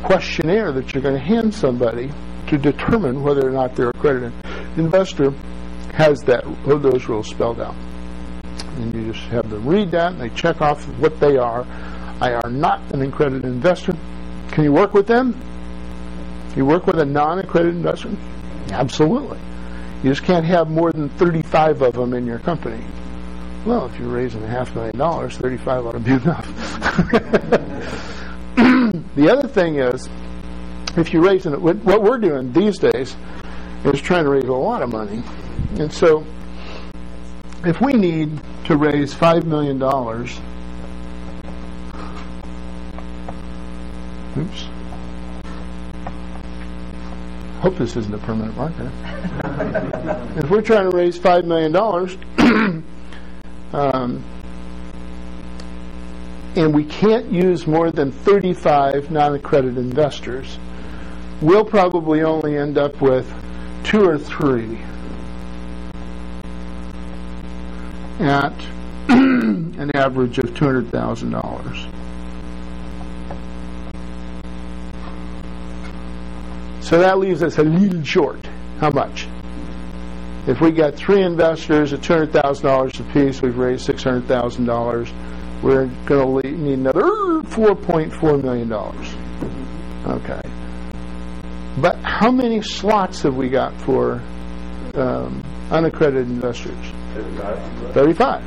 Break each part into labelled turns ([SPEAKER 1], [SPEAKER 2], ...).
[SPEAKER 1] questionnaire that you're going to hand somebody to determine whether or not they're accredited investor has those rules spelled out. And you just have them read that, and they check off what they are. I are not an accredited investor. Can you work with them? You work with a non-accredited investor? Absolutely. You just can't have more than 35 of them in your company. Well, if you're raising $500,000, 35 ought to be enough. The other thing is, if you're raising it, what we're doing these days is trying to raise a lot of money. And so, if we need to raise $5 million, oops, hope this isn't a permanent marker. If we're trying to raise $5 million, and we can't use more than 35 non-accredited investors, we'll probably only end up with 2 or 3 at an average of $200,000. So that leaves us a little short. How much? If we got 3 investors at $200,000 apiece, we've raised $600,000. We're going to need another $4.4 million. Okay. But how many slots have we got for unaccredited investors? 35.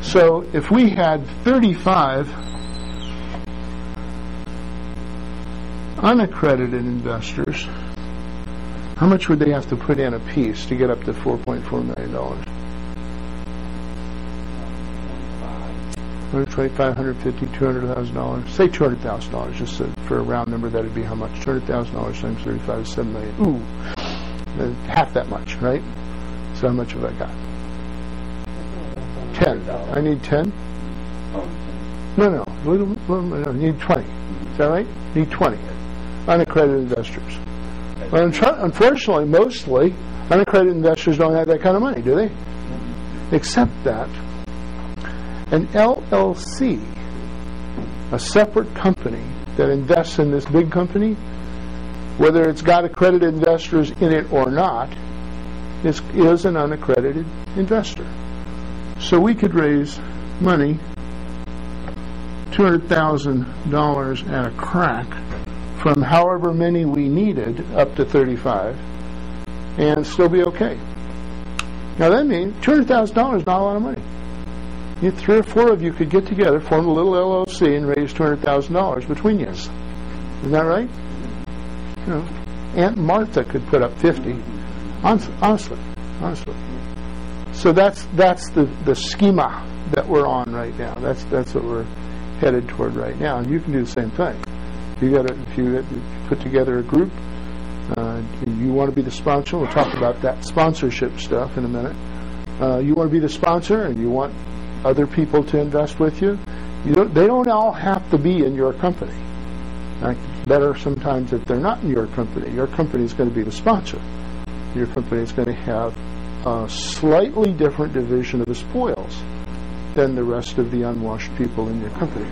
[SPEAKER 1] So if we had 35 unaccredited investors, how much would they have to put in a piece to get up to $4.4 million? 125, 150, $200,000. Say $200,000, just for a round number. That'd be how much? $200,000 times 35 is $7 million. Ooh, half that much, right? So how much have I got? 10. I need 10. No. I need 20. Is that right? I need 20 unaccredited investors. Well, unfortunately, mostly unaccredited investors don't have that kind of money, do they? Except that an LLC, a separate company that invests in this big company, whether it's got accredited investors in it or not, is an unaccredited investor. So we could raise money, $200,000 at a crack, from however many we needed up to 35, and still be okay. Now that means $200,000 is not a lot of money. 3 or 4 of you could get together, form a little LLC, and raise $200,000 between you. Isn't that right? You know, Aunt Martha could put up 50. Honestly. So that's the schema that we're on right now. That's what we're headed toward right now. And you can do the same thing. If you put together a group, you want to be the sponsor. We'll talk about that sponsorship stuff in a minute. You want to be the sponsor, and you want other people to invest with you. They don't all have to be in your company. It's better sometimes if they're not in your company. Your company is going to be the sponsor. Your company is going to have a slightly different division of the spoils than the rest of the unwashed people in your company.